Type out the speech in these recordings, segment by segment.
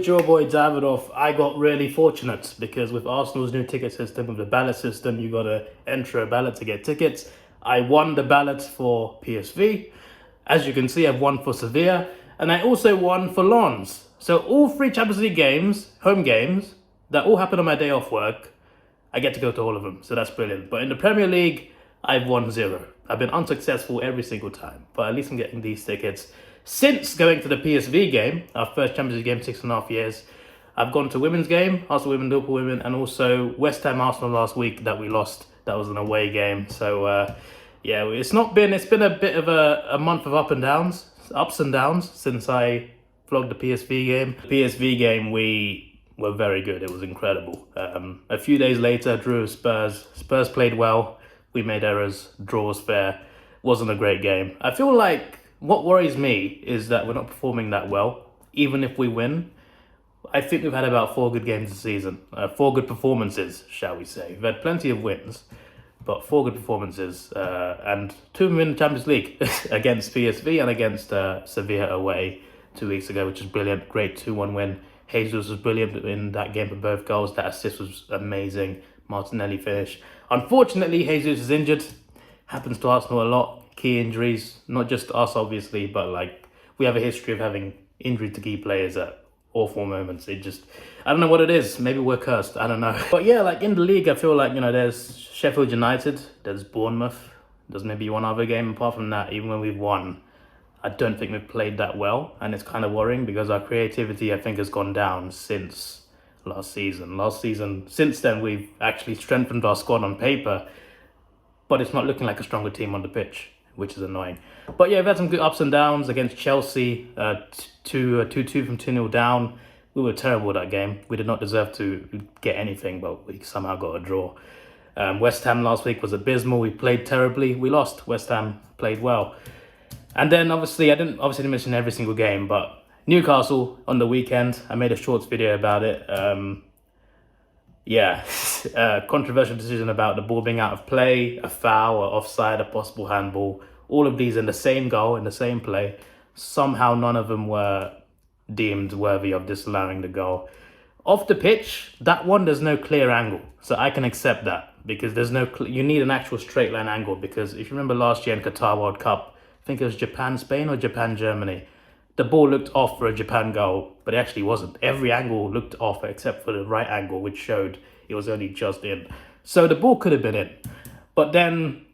your boy Davidoff. I got really fortunate because with Arsenal's new ticket system, with the ballot system, you got to enter a ballot to get tickets. I won the ballot for PSV. As you can see, I've won for Sevilla, and I also won for Lens. So all three Champions League games, home games, that all happen on my day off work, I get to go to all of them. So that's brilliant. But in the Premier League, I've won 0. I've been unsuccessful every single time, but at least I'm getting these tickets. Since going to the PSV game, our first Champions League game, 6.5 years, I've gone to women's game, Arsenal women, Liverpool women, and also West Ham Arsenal last week that we lost. That was an away game. So yeah, it's been a bit of a month of ups and downs since I vlogged the PSV game. The PSV game, we were very good. It was incredible. A few days later, drew with Spurs. Spurs played well. We made errors. Draw was fair. Wasn't a great game. I feel like what worries me is that we're not performing that well, even if we win. I think we've had about 4 good games this season. 4 good performances, shall we say. We've had plenty of wins, but 4 good performances. And 2 of them in the Champions League against PSV and against Sevilla away 2 weeks ago, which is brilliant. Great 2-1 win. Jesus was brilliant in that game for both goals. That assist was amazing. Martinelli finish. Unfortunately, Jesus is injured. Happens to Arsenal a lot. Key injuries, not just us obviously, but like we have a history of having injury to key players at awful moments. I don't know what it is. Maybe we're cursed. I don't know. But yeah, like in the league, I feel like, there's Sheffield United, there's Bournemouth, there's maybe one other game. Apart from that, even when we've won, I don't think we've played that well. And it's kind of worrying because our creativity, I think, has gone down since last season. Since then, we've actually strengthened our squad on paper, but it's not looking like a stronger team on the pitch, which is annoying. But yeah, we've had some good ups and downs against Chelsea, 2-2 from 2-0 down. We were terrible that game. We did not deserve to get anything, but we somehow got a draw. West Ham last week was abysmal. We played terribly. We lost. West Ham played well. And then obviously, I didn't mention every single game, but Newcastle on the weekend, I made a shorts video about it. Yeah, controversial decision about the ball being out of play, a foul, or offside, a possible handball. All of these in the same goal, in the same play. Somehow none of them were deemed worthy of disallowing the goal. Off the pitch, that one, there's no clear angle. So I can accept that because there's you need an actual straight line angle, because if you remember last year in Qatar World Cup, I think it was Japan-Spain or Japan-Germany, the ball looked off for a Japan goal, but it actually wasn't. Every angle looked off except for the right angle, which showed it was only just in. So the ball could have been in. But then,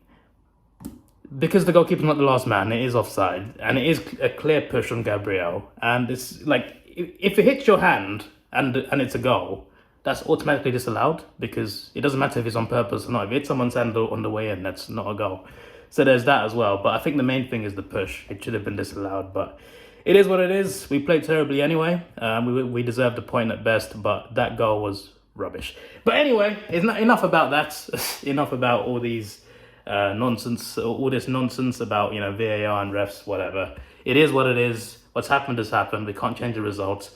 because the goalkeeper's not the last man, it is offside. And it is a clear push on Gabriel. And it's like, if it hits your hand and it's a goal, that's automatically disallowed, because it doesn't matter if it's on purpose or not. If it hits someone's hand on the way in, that's not a goal. So there's that as well. But I think the main thing is the push. It should have been disallowed, but it is what it is. We played terribly anyway. We deserved a point at best, but that goal was rubbish. But anyway, it's not enough about that. Enough about all these nonsense, all this nonsense about VAR and refs, whatever. It is what it is. What's happened has happened. We can't change the results.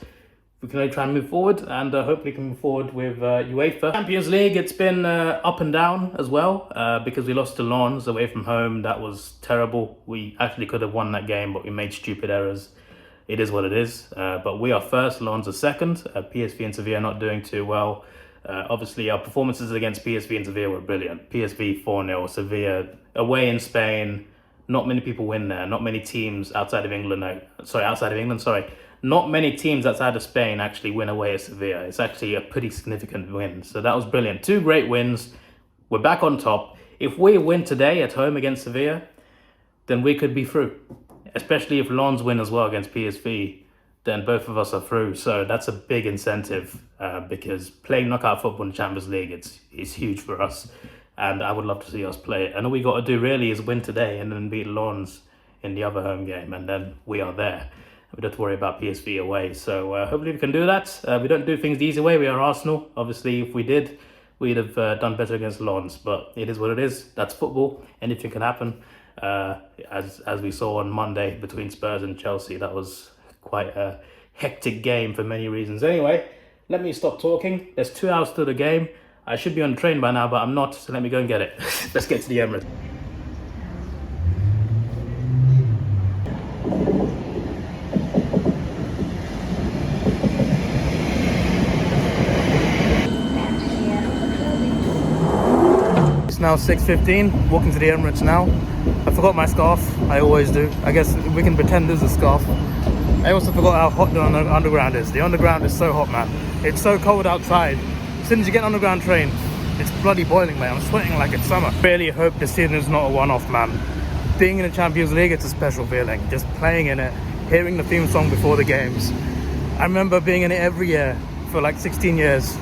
We can only try and move forward, and hopefully can move forward with UEFA. Champions League, it's been up and down as well, because we lost to Lens away from home. That was terrible. We actually could have won that game, but we made stupid errors. It is what it is. But we are first, Lens are second. PSV and Sevilla are not doing too well. Obviously, our performances against PSV and Sevilla were brilliant. PSV 4-0, Sevilla away in Spain. Not many people win there. Not many teams outside of England. Not many teams outside of Spain actually win away at Sevilla. It's actually a pretty significant win. So that was brilliant. 2 great wins. We're back on top. If we win today at home against Sevilla, then we could be through. Especially if Lens win as well against PSV, then both of us are through. So that's a big incentive, because playing knockout football in the Champions League, it's huge for us. And I would love to see us play it. And all we got to do really is win today and then beat Lens in the other home game. And then we are there. We don't have to worry about PSV away. So hopefully we can do that. We don't do things the easy way. We are Arsenal. Obviously, if we did, we'd have done better against Lens. But it is what it is. That's football. Anything can happen. As we saw on Monday between Spurs and Chelsea, that was quite a hectic game for many reasons. Anyway, let me stop talking. There's 2 hours to the game. I should be on the train by now, but I'm not. So let me go and get it. Let's get to the Emirates. It's now 6:15, walking to the Emirates now. I forgot my scarf, I always do. I guess we can pretend there's a scarf. I also forgot how hot the underground is. The underground is so hot, man. It's so cold outside. As soon as you get on the underground train, it's bloody boiling, man. I'm sweating like it's summer. Really hope this season is not a one-off, man. Being in the Champions League, it's a special feeling. Just playing in it, hearing the theme song before the games. I remember being in it every year for like 16 years.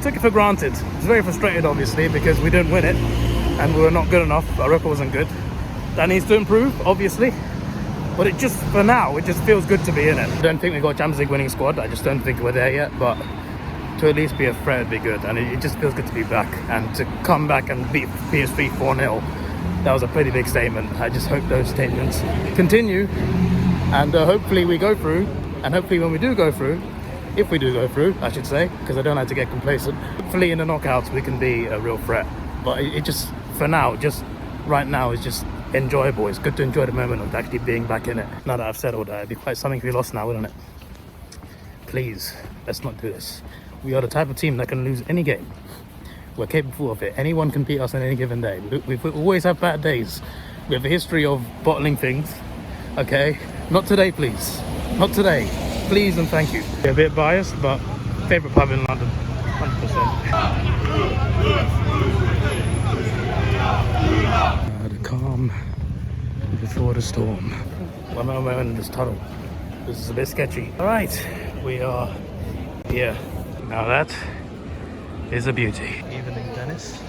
Took it for granted. I was very frustrated, obviously, because we didn't win it and we were not good enough. Our record wasn't good. That needs to improve, obviously. But it just, for now, it just feels good to be in it. I don't think we got a Champions League winning squad. I just don't think we're there yet. But to at least be a threat would be good. And it just feels good to be back. And to come back and beat PSV 4-0, that was a pretty big statement. I just hope those statements continue. And hopefully we go through. And hopefully when we do go through, if we do go through, I should say, because I don't like to get complacent, hopefully in the knockouts we can be a real threat. But it just, for now, just right now, is just enjoyable. It's good to enjoy the moment of actually being back in it. Now that I've said all that, it'd be quite something if we lost now, wouldn't it? Please, let's not do this. We are the type of team that can lose any game. We're capable of it. Anyone can beat us on any given day. We always have bad days. We have a history of bottling things. Okay? Not today, please. Not today. Please and thank you. A bit biased, but favourite pub in London, 100%. The calm before the storm. I'm in this tunnel. This is a bit sketchy. All right, we are here. Now that is a beauty. Evening Dennis,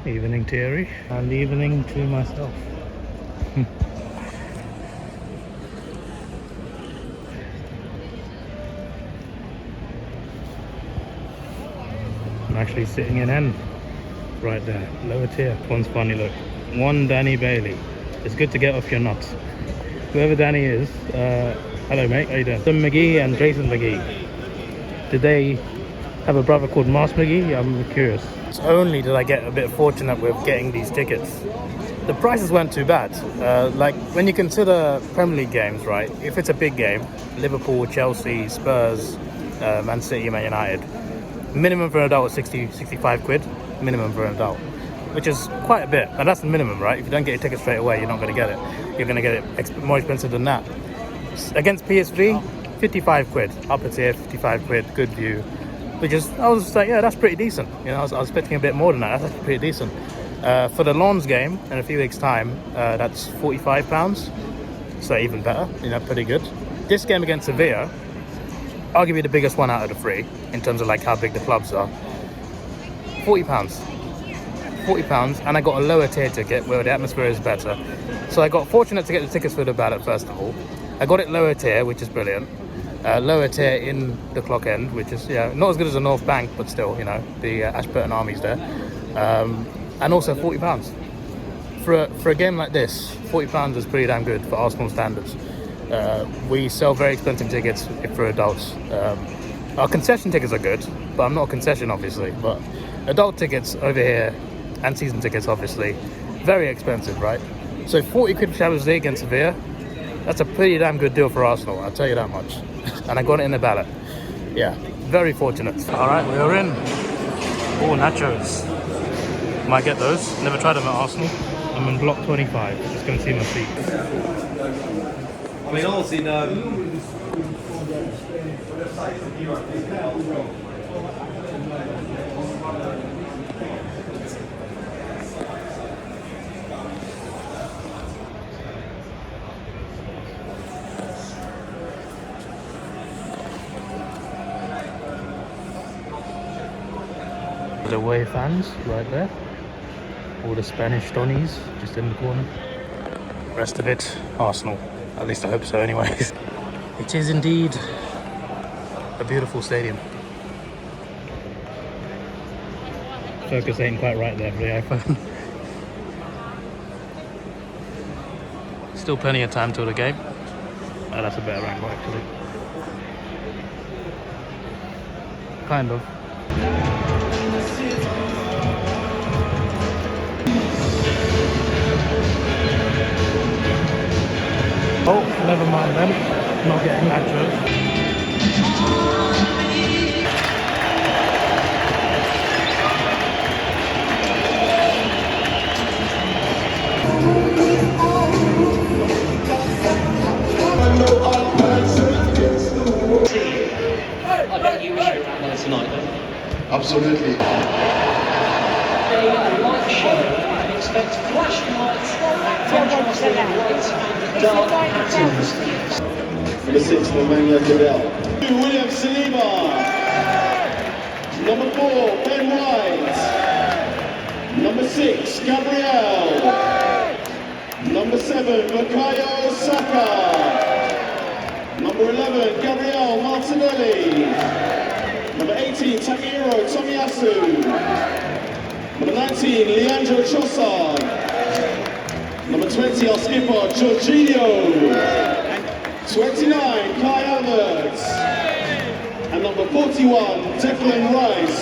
evening Thierry, and evening to myself. I'm actually sitting in N right there, lower tier. One's funny look. One Danny Bailey. It's good to get off your nuts. Whoever Danny is, hello mate, how you doing? Tim McGee and Jason McGee. Did they have a brother called Mars McGee? I'm curious. It's only did I get a bit fortunate with getting these tickets. The prices weren't too bad. Like when you consider Premier League games, right? If it's a big game, Liverpool, Chelsea, Spurs, Man City, Man United, minimum for an adult is 65 quid, minimum for an adult, which is quite a bit, and that's the minimum, right? If you don't get your ticket straight away, you're not going to get it. You're going to get it more expensive than that. Against PSV, 55 quid, upper tier, 55 quid, good view, which is, I was just like, yeah, that's pretty decent. You know, I was expecting a bit more than that. That's actually pretty decent. For the Lens game in a few weeks' time, that's £45, so even better, you know, pretty good. This game against Sevilla, arguably the biggest one out of the three in terms of like how big the clubs are. £40, and I got a lower tier ticket where the atmosphere is better. So I got fortunate to get the tickets for the ballot first of all. I got it lower tier, which is brilliant. Lower tier in the clock end, which is not as good as the North Bank, but still, you know, the Ashburton Army's there. And also £40 for a game like this. £40 is pretty damn good for Arsenal standards. We sell very expensive tickets for adults. Our concession tickets are good, but I'm not a concession obviously, but adult tickets over here and season tickets obviously very expensive, right? So 40 quid for Champions League against Sevilla, that's a pretty damn good deal for Arsenal, I'll tell you that much. And I got it in the ballot. Yeah, very fortunate. All right, we're in. Oh, nachos. Might get those. Never tried them at Arsenal. I'm in block 25. Just going to see my seat. I mean, obviously, the away fans right there. All the Spanish Donnies just in the corner. Rest of it, Arsenal. At least I hope so anyways. It is indeed a beautiful stadium. Focus ain't quite right there for the iPhone. Still plenty of time till the game. Oh, that's a better angle actually. Kind of. Oh, never mind then. Not getting nachos. tonight. Absolutely. A light show. You can expect flashing lights, contrasting light and dark patterns. Number 6, Nemanja Cadell. William Saliba. Number 4, Ben White. Number 6, Gabriel. Number 7, Bukayo Saka. Number 11, Gabriel Martinelli. Number 18, Takehiro Tomiyasu. Number 19, Leandro Trossard. Number 20, our skipper, Jorginho. 29, Kai Havertz. And number 41, Declan Rice.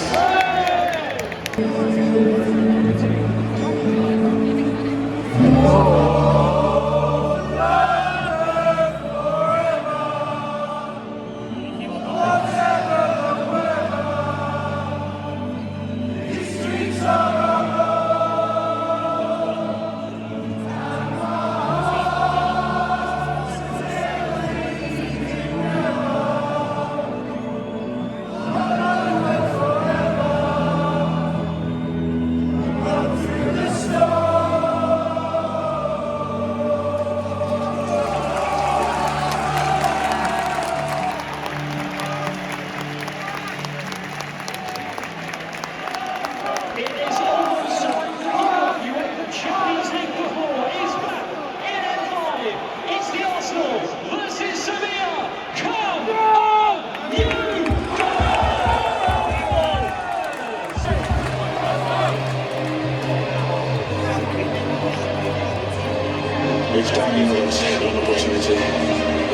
Each time you get an opportunity,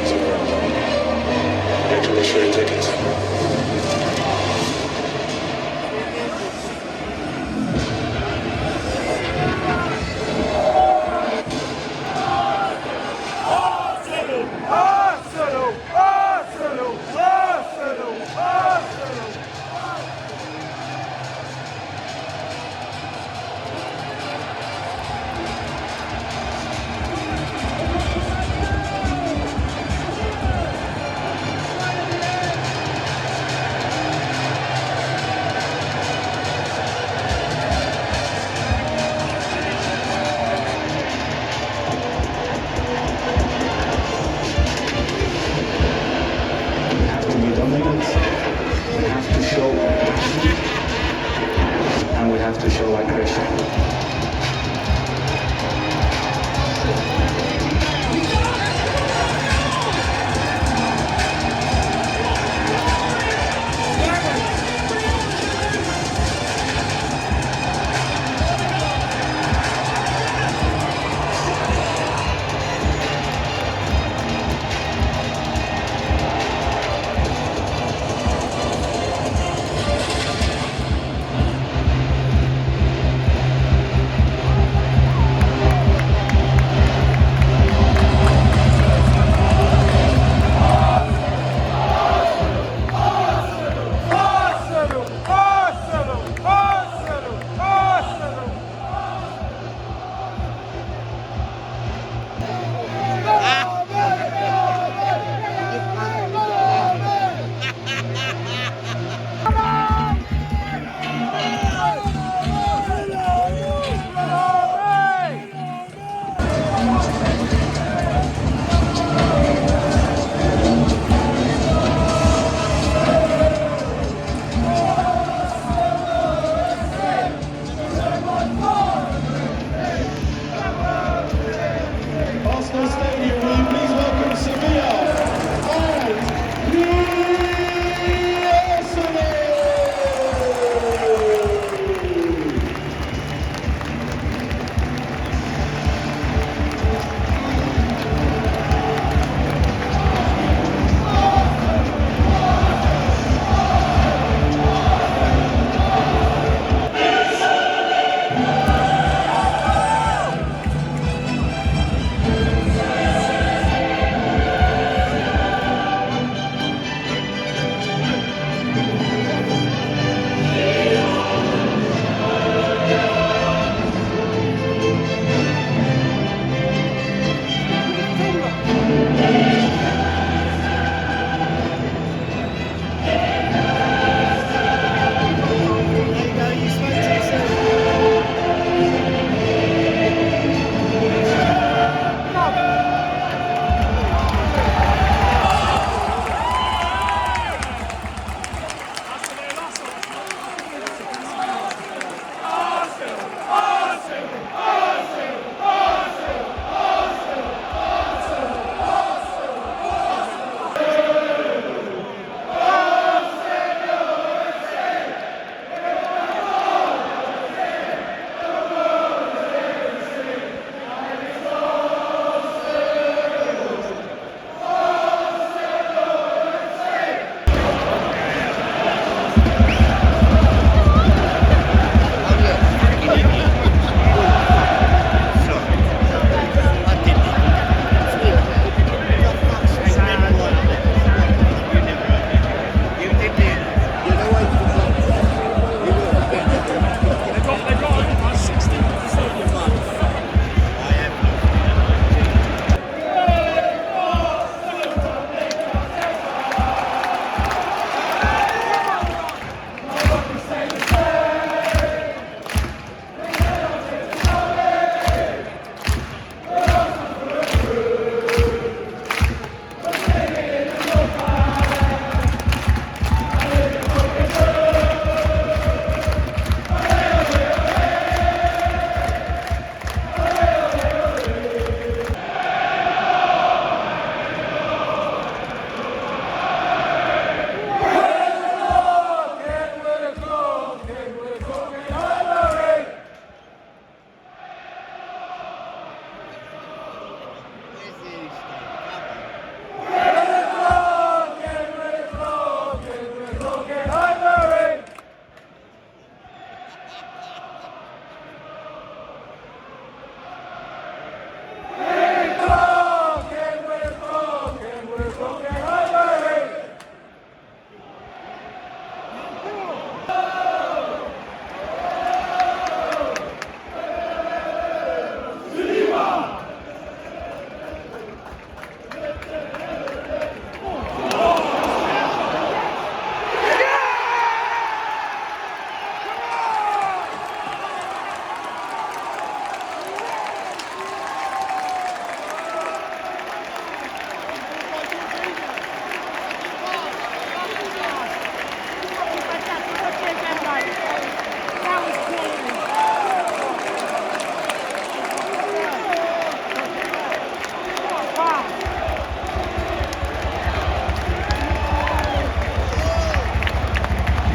it's make sure you take it. And we have to show aggression.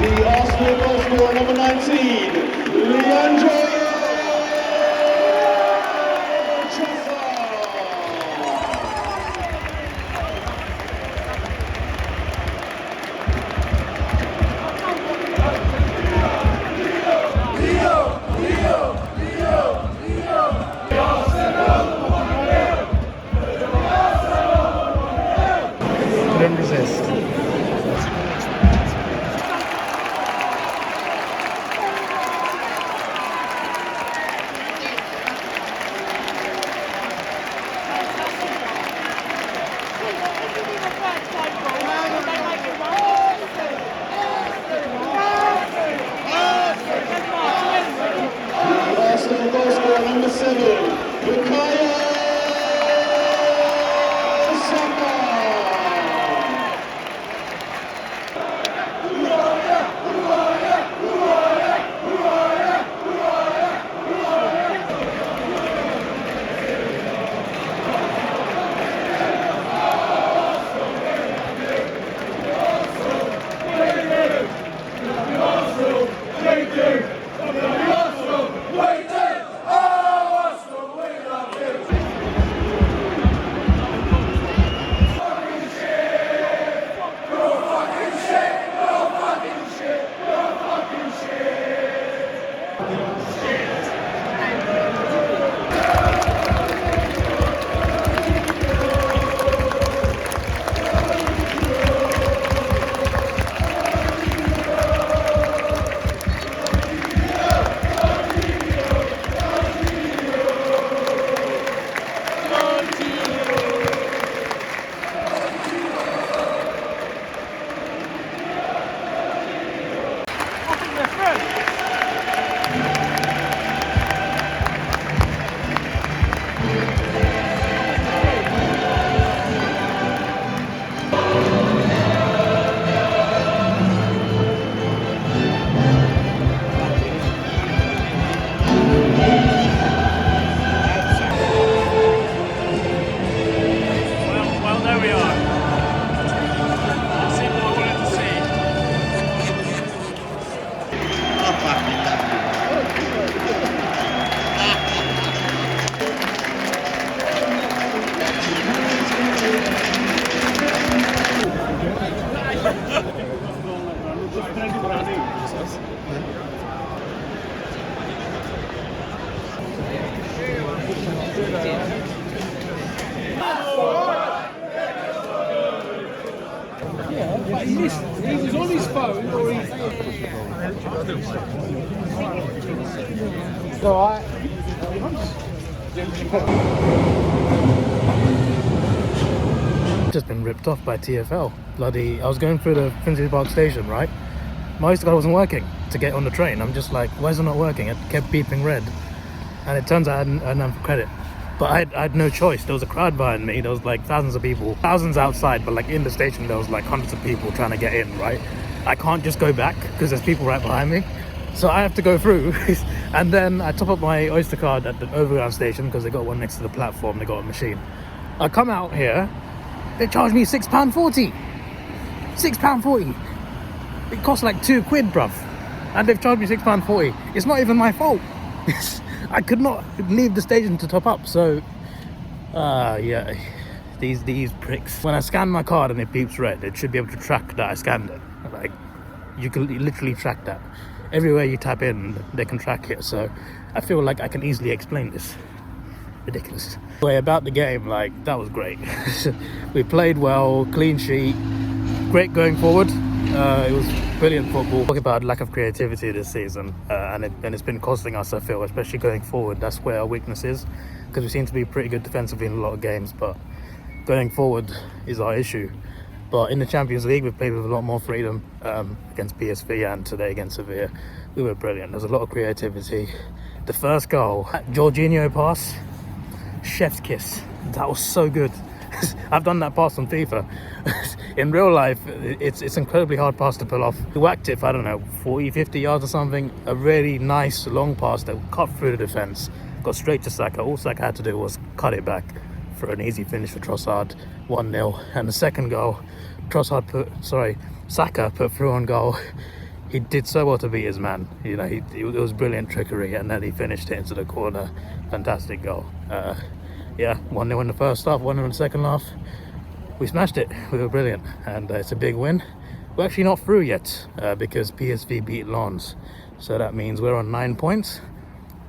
The Arsenal goal scorer, number 19, Leandro Trossard. Couldn't resist. Arsenal goal scorer, number 7, Bukayo Saka. He was on his phone or he... It's alright. Just been ripped off by TfL. Bloody, I was going through the Finsbury Park station, right? My Oyster card wasn't working to get on the train. I'm just like, why is it not working? It kept beeping red. And it turns out I hadn't enough credit. But I had no choice. There was a crowd behind me. There was like thousands of people. Thousands outside, but like in the station there was like hundreds of people trying to get in, right? I can't just go back because there's people right behind me. So I have to go through. And then I top up my Oyster card at the overground station because they got one next to the platform. They got a machine. I come out here. They charged me £6.40. £6.40. It cost like £2, bruv. And they've charged me £6.40. It's not even my fault. I could not leave the station to top up, so yeah, these pricks. When I scan my card and it beeps red, it should be able to track that I scanned it. Like, you can literally track that. Everywhere you tap in, they can track it, so I feel like I can easily explain this. Ridiculous. Anyway, about the game, like, that was great. We played well, clean sheet, great going forward. It was brilliant football. Talk about lack of creativity this season, and it's been costing us, I feel, especially going forward. That's where our weakness is, because we seem to be pretty good defensively in a lot of games, but going forward is our issue. But in the Champions League, we played with a lot more freedom against PSV, and today against Sevilla. We were brilliant. There's a lot of creativity. The first goal, Jorginho pass, chef's kiss. That was so good. I've done that pass on FIFA. In real life, it's incredibly hard pass to pull off. He whacked it for, I don't know, 40, 50 yards or something. A really nice long pass that cut through the defence, got straight to Saka. All Saka had to do was cut it back for an easy finish for Trossard, 1-0. And the second goal, Saka put through on goal. He did so well to beat his man. You know, it was brilliant trickery, and then he finished it into the corner. Fantastic goal. Yeah, 1-0 in the first half, 1-0 in the second half. We smashed it. We were brilliant, and it's a big win. We're actually not through yet because PSV beat Lens. So that means we're on 9 points.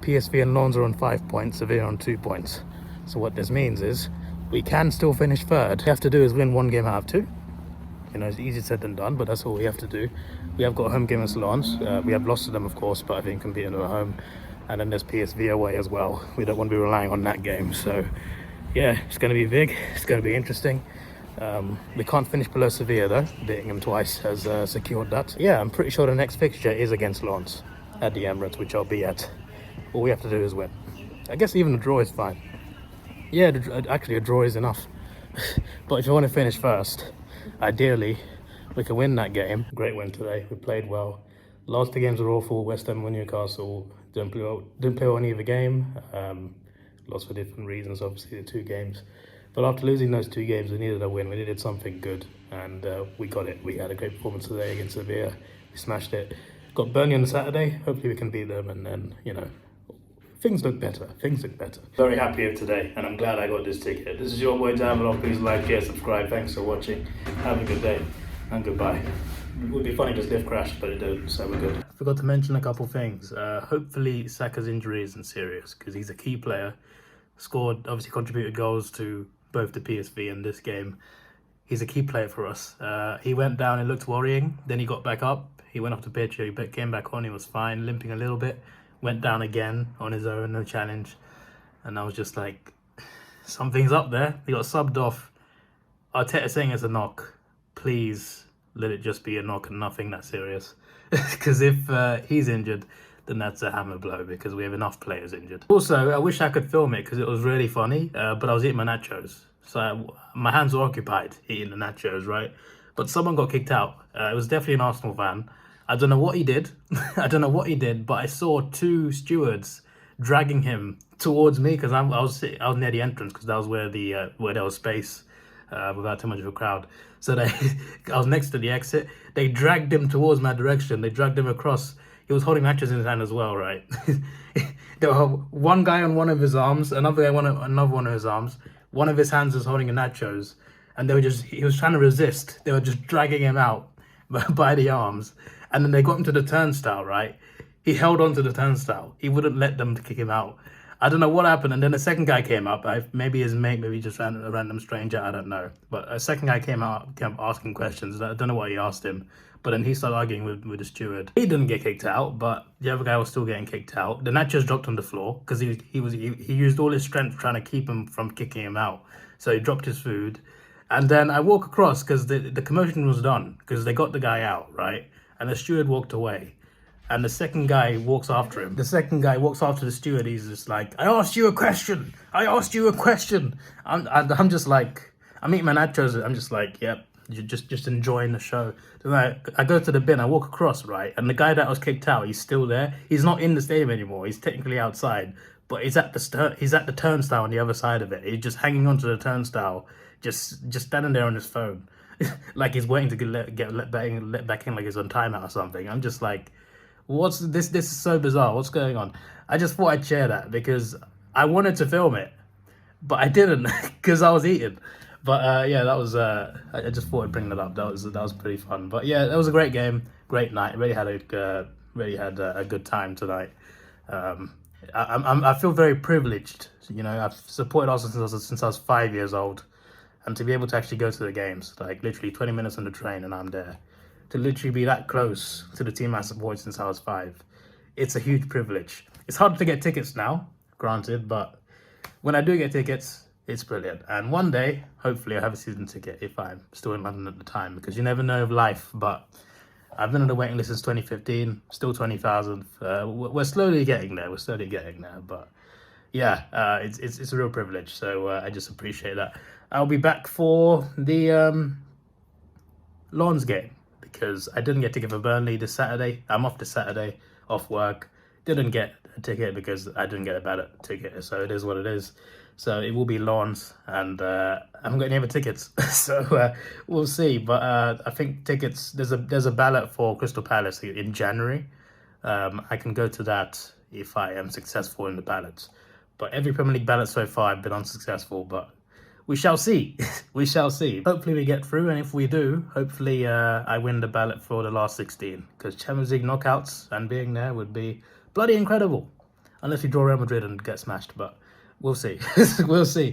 PSV and Lens are on 5 points, Sevilla on 2 points. So what this means is we can still finish third. What we have to do is win 1 game out of 2. You know, it's easier said than done, but that's all we have to do. We have got a home game against Lens. We have lost to them, of course, but I think competing at home. And then there's PSV away as well. We don't want to be relying on that game. So yeah, it's going to be big. It's going to be interesting. We can't finish below Sevilla though. Beating them twice has secured that. Yeah, I'm pretty sure the next fixture is against Lens at the Emirates, which I'll be at. All we have to do is win. I guess even a draw is fine. Yeah, actually a draw is enough. But if you want to finish first, ideally we can win that game. Great win today. We played well. Last 2 games were awful. West Ham and Newcastle didn't play well in either game. Lost for different reasons, obviously, the 2 games. But after losing those 2 games, we needed a win. We needed something good, and we got it. We had a great performance today against Sevilla. We smashed it. Got Burnley on Saturday. Hopefully we can beat them, and then, you know, things look better. Things look better. Very happy with today, and I'm glad I got this ticket. This is your boy Davidoff. Please like, share, subscribe. Thanks for watching. Have a good day, and goodbye. It would be funny to lift crash, but it didn't, so we're good. I forgot to mention a couple things. Hopefully Saka's injury isn't serious, because he's a key player. Scored, obviously contributed goals to both the PSV and this game. He's a key player for us. He went down and looked worrying, then he got back up. He went off the pitch, he came back on, he was fine, limping a little bit. Went down again on his own, no challenge. And I was just like, something's up there. He got subbed off. Arteta saying it's a knock. Please let it just be a knock and nothing that serious. Because if he's injured, then that's a hammer blow, because we have enough players injured. Also, I wish I could film it because it was really funny, but I was eating my nachos. So my hands were occupied eating the nachos, right? But someone got kicked out. It was definitely an Arsenal fan. I don't know what he did. I don't know what he did, but I saw 2 stewards dragging him towards me, because I was near the entrance, because that was where there was space without too much of a crowd. So I was next to the exit. They dragged him towards my direction. They dragged him across. He was holding matches in his hand as well, right? There were one guy on one of his arms, another guy on another one of his arms. One of his hands was holding a nachos, and he was trying to resist. They were just dragging him out by the arms. And then they got him to the turnstile, right? He held on to the turnstile. He wouldn't let them kick him out. I don't know what happened. And then the second guy came up. Maybe his mate, maybe just a random stranger. I don't know. But a second guy came up asking questions. I don't know what he asked him. But then he started arguing with the steward. He didn't get kicked out, but the other guy was still getting kicked out. The nachos dropped on the floor because he used all his strength trying to keep him from kicking him out. So he dropped his food. And then I walk across because the commotion was done, because they got the guy out, right? And the steward walked away. And the second guy walks after him. The second guy walks after the steward. He's just like, I asked you a question. I asked you a question. I'm just like, I'm eating my nachos. I'm just like, yep, just enjoying the show. Then I go to the bin. I walk across, right? And the guy that was kicked out, he's still there. He's not in the stadium anymore. He's technically outside. But he's at the turnstile on the other side of it. He's just hanging onto the turnstile, just standing there on his phone. Like he's waiting to get let back in, like he's on timeout or something. I'm just like, what's this? This is so bizarre. What's going on? I just thought I'd share that because I wanted to film it, but I didn't because I was eating. But yeah, that was. I just thought I'd bring that up. That was pretty fun. But yeah, that was a great game, great night. Really had a good time tonight. I feel very privileged. You know, I've supported Arsenal since I was 5 years old. And to be able to actually go to the games, like literally 20 minutes on the train and I'm there, to literally be that close to the team I supported since I was 5, it's a huge privilege. It's hard to get tickets now, granted, but when I do get tickets, it's brilliant. And one day, hopefully I'll have a season ticket if I'm still in London at the time, because you never know of life. But I've been on the waiting list since 2015, still 20,000. We're slowly getting there, but yeah, it's a real privilege. So I just appreciate that. I'll be back for the Lens game because I didn't get a ticket for Burnley this Saturday. I'm off this Saturday, off work. Didn't get a ticket because I didn't get a ballot ticket, so it is what it is. So it will be lawns, and I haven't got any other tickets. So we'll see. But I think tickets, there's a ballot for Crystal Palace in January. I can go to that if I am successful in the ballots. But every Premier League ballot so far I've been unsuccessful, but we shall see. We shall see. Hopefully we get through, and if we do, hopefully I win the ballot for the last 16, because Champions League knockouts and being there would be bloody incredible. Unless we draw Real Madrid and get smashed, but we'll see. We'll see.